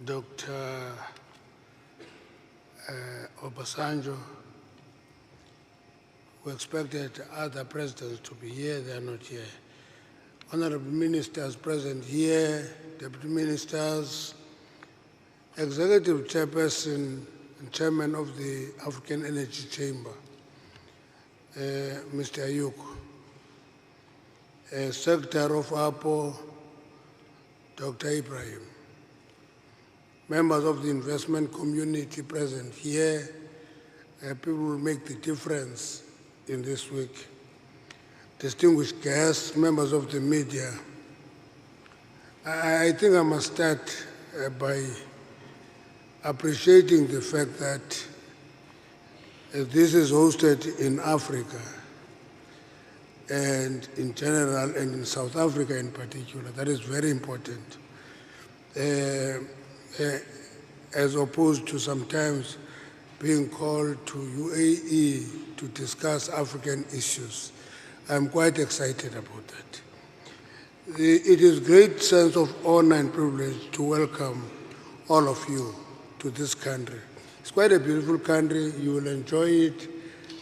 Dr. Obasanjo. We expected other presidents to be here, they are not here. Honorable ministers present here, deputy ministers, executive chairperson and chairman of the African Energy Chamber, Mr. Ayuk, Secretary of APO, Dr. Ibrahim, members of the investment community present here, people will make the difference in this week, distinguished guests, members of the media. I think I must start by appreciating the fact that this is hosted in Africa and in general and in South Africa in particular. That is very important. As opposed to sometimes being called to UAE to discuss African issues. I'm quite excited about that. It is a great sense of honor and privilege to welcome all of you to this country. It's quite a beautiful country. You will enjoy it,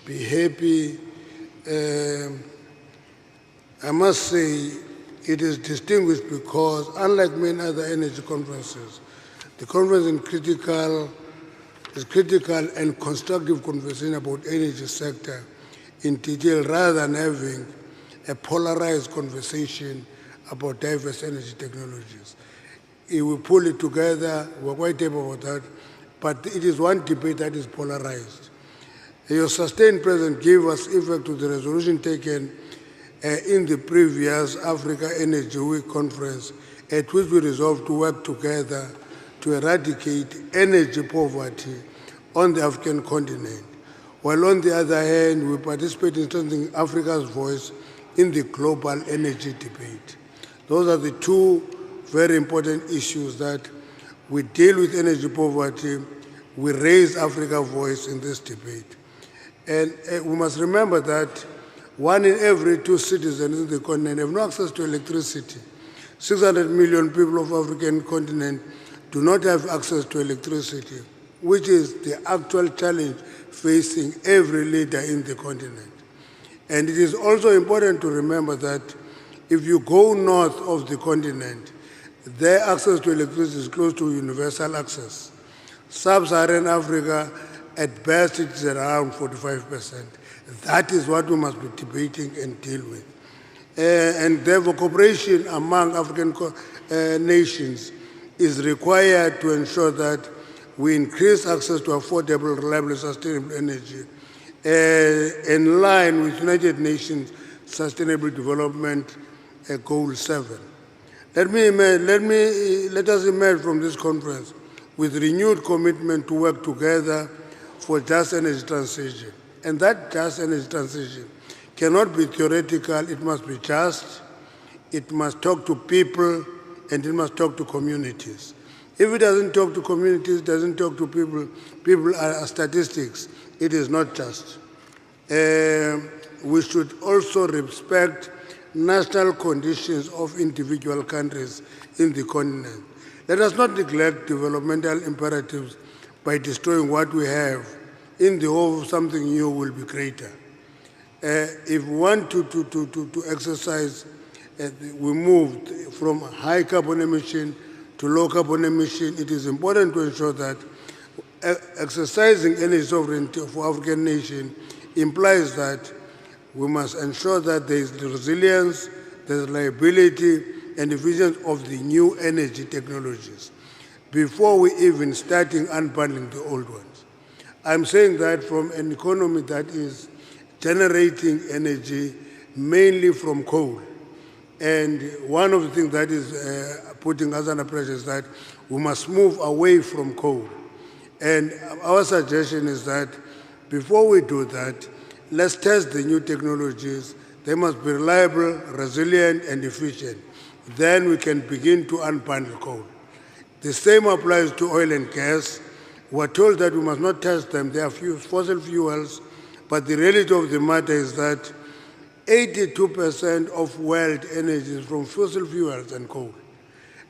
be happy. I must say it is distinguished because, unlike many other energy conferences, the conference is critical and constructive conversation about energy sector in detail rather than having a polarized conversation about diverse energy technologies. If we pull it together, we're quite able about that, but it is one debate that is polarized. Your sustained presence gave us effect to the resolution taken in the previous Africa Energy Week conference, at which we resolved to work together to eradicate energy poverty on the African continent, while on the other hand, we participate in strengthening Africa's voice in the global energy debate. Those are the two very important issues that we deal with energy poverty, we raise Africa's voice in this debate. And we must remember that 1 in every 2 citizens in the continent have no access to electricity. 600 million people of the African continent do not have access to electricity, which is the actual challenge facing every leader in the continent. And it is also important to remember that if you go north of the continent, their access to electricity is close to universal access. Sub-Saharan Africa, at best, it is around 45%. That is what we must be debating and deal with. And therefore, cooperation among African nations is required to ensure that we increase access to affordable, reliable, sustainable energy in line with United Nations Sustainable Development Goal 7. Let us emerge from this conference with renewed commitment to work together for just energy transition. And that just energy transition cannot be theoretical, it must be just, it must talk to people, and it must talk to communities. If it doesn't talk to communities, doesn't talk to people, people are statistics, it is not just. We should also respect national conditions of individual countries in the continent. Let us not neglect developmental imperatives by destroying what we have in the hope of something new will be greater. If we want to exercise, we moved from high carbon emission to low carbon emission, it is important to ensure that exercising energy sovereignty for African nation implies that we must ensure that there is resilience, there is reliability, and efficiency of the new energy technologies before we even starting unbundling the old ones. I'm saying that from an economy that is generating energy mainly from coal. And one of the things that is putting us under pressure is that we must move away from coal. And our suggestion is that before we do that, let's test the new technologies. They must be reliable, resilient, and efficient. Then we can begin to unbundle coal. The same applies to oil and gas. We're told that we must not test them. They are fossil fuels, but the reality of the matter is that 82% of world energy is from fossil fuels and coal.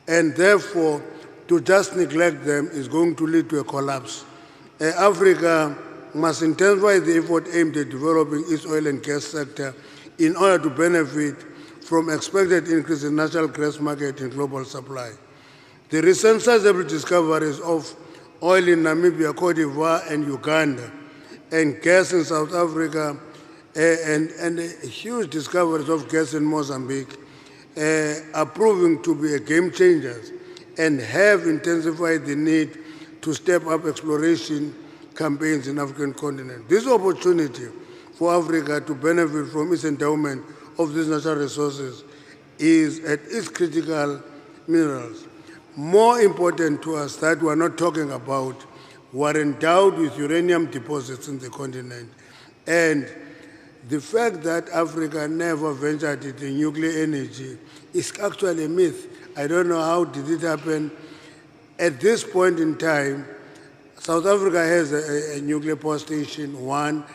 And therefore, To just neglect them is going to lead to a collapse. Africa must intensify the effort aimed at developing its oil and gas sector in order to benefit from expected increase in natural gas market and global supply. The recent sizable discoveries of oil in Namibia, Cote d'Ivoire, and Uganda, and gas in South Africa, and huge discoveries of gas in Mozambique are proving to be game changers and have intensified the need to step up exploration campaigns in the African continent. This opportunity for Africa to benefit from its endowment of these natural resources is at its critical minerals. More important to us that we are not talking about, we are endowed with uranium deposits in the continent. And the fact that Africa never ventured into nuclear energy is actually a myth. I don't know how did it happen. At this point in time, South Africa has a nuclear power station, want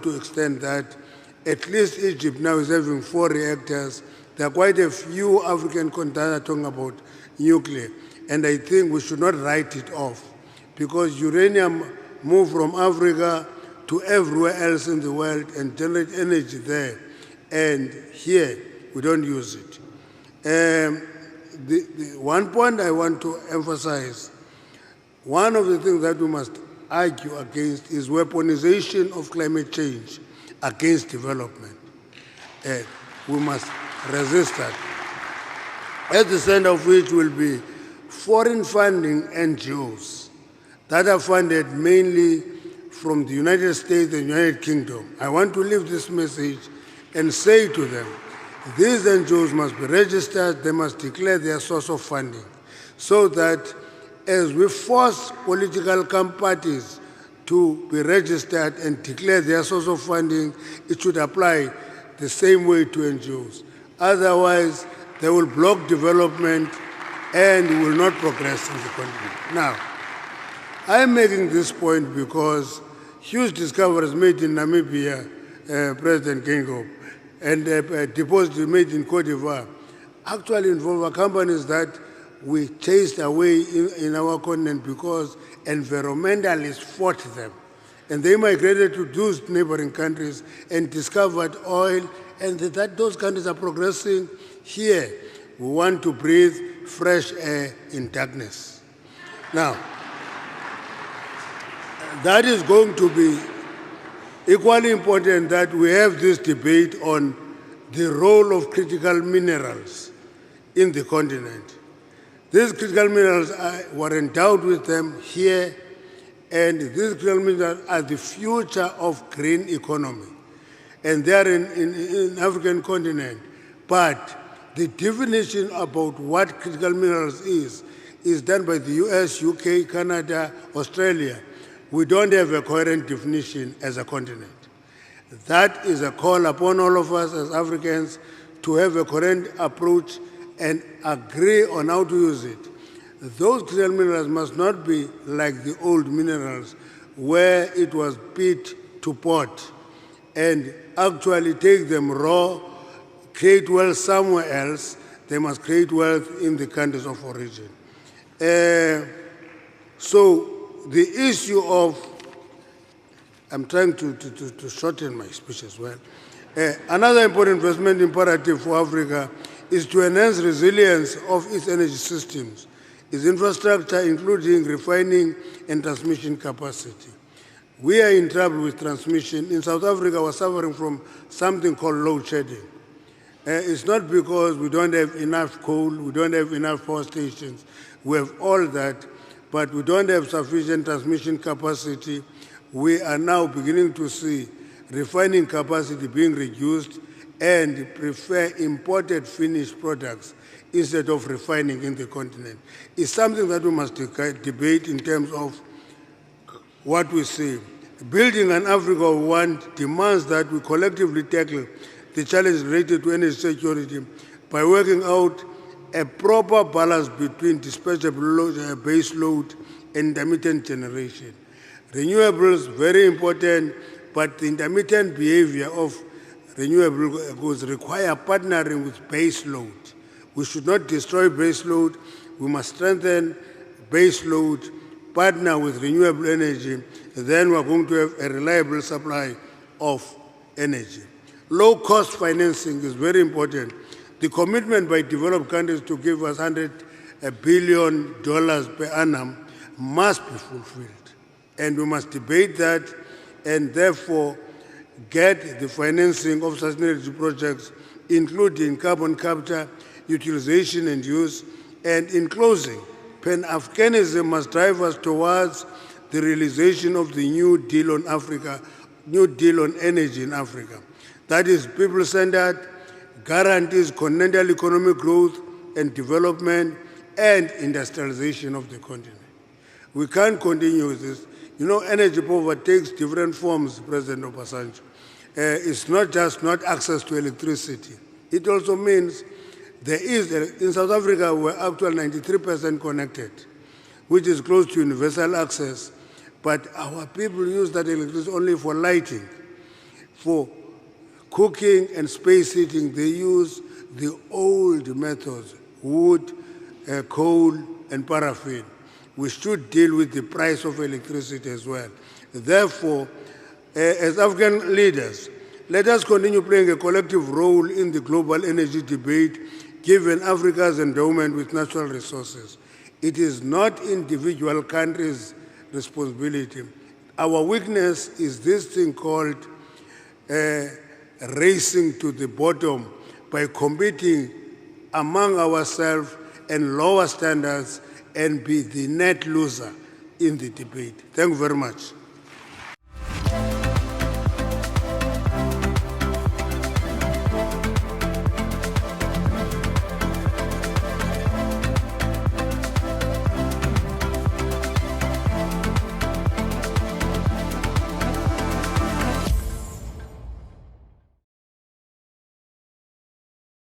to extend that. At least Egypt now is having 4 reactors. There are quite a few African countries talking about nuclear. And I think we should not write it off because uranium moved from Africa to everywhere else in the world and generate energy there. And here, we don't use it. The one point I want to emphasize, one of the things that we must argue against is weaponization of climate change against development. We must resist that. At the center of which will be foreign funding NGOs that are funded mainly from the United States and United Kingdom. I want to leave this message and say to them, these NGOs must be registered, they must declare their source of funding, so that as we force political parties to be registered and declare their source of funding, it should apply the same way to NGOs. Otherwise, they will block development and will not progress in the country. Now, I am making this point because huge discoveries made in Namibia, President Gengo, and deposits made in Cote d'Ivoire actually involve companies that we chased away in our continent because environmentalists fought them. And they migrated to those neighboring countries and discovered oil, and that those countries are progressing. Here, we want to breathe fresh air in darkness. Now, that is going to be equally important that we have this debate on the role of critical minerals in the continent. These critical minerals were endowed with them here, and these critical minerals are the future of green economy. And they are in African continent. But the definition about what critical minerals is done by the US, UK, Canada, Australia. We don't have a coherent definition as a continent. That is a call upon all of us as Africans to have a coherent approach and agree on how to use it. Those critical minerals must not be like the old minerals where it was pit to pot and actually take them raw, create wealth somewhere else. They must create wealth in the countries of origin. So the issue of, I'm trying to shorten my speech as well. Another important investment imperative for Africa is to enhance resilience of its energy systems, its infrastructure, including refining and transmission capacity. We are in trouble with transmission. In South Africa, we're suffering from something called load shedding. It's not because we don't have enough coal, we don't have enough power stations. We have all that, but we don't have sufficient transmission capacity. We are now beginning to see refining capacity being reduced and prefer imported finished products instead of refining in the continent. It's something that we must debate in terms of what we see. Building an Africa we want demands that we collectively tackle the challenge related to energy security by working out a proper balance between dispatchable base load and intermittent generation. Renewables, very important, but the intermittent behavior of renewable goods require partnering with base load. We should not destroy base load. We must strengthen base load, partner with renewable energy, then we're going to have a reliable supply of energy. Low-cost financing is very important. The commitment by developed countries to give us $100 billion per annum must be fulfilled. And we must debate that and therefore get the financing of sustainability projects, including carbon capture, utilization and use. And in closing, Pan-Africanism must drive us towards the realization of the New Deal on Africa, New Deal on energy in Africa. That is people-centered, guarantees continental economic growth and development and industrialization of the continent. We can't continue with this. You know, energy poverty takes different forms, President Obasanjo. It's not just not access to electricity. It also means there is, in South Africa, we're actually 93% connected, which is close to universal access, but our people use that electricity only for lighting. For cooking and space heating, they use the old methods, wood, coal, and paraffin. We should deal with the price of electricity as well. Therefore, as African leaders, let us continue playing a collective role in the global energy debate, given Africa's endowment with natural resources. It is not individual countries' responsibility. Our weakness is this thing called racing to the bottom by competing among ourselves and lower standards and be the net loser in the debate. Thank you very much.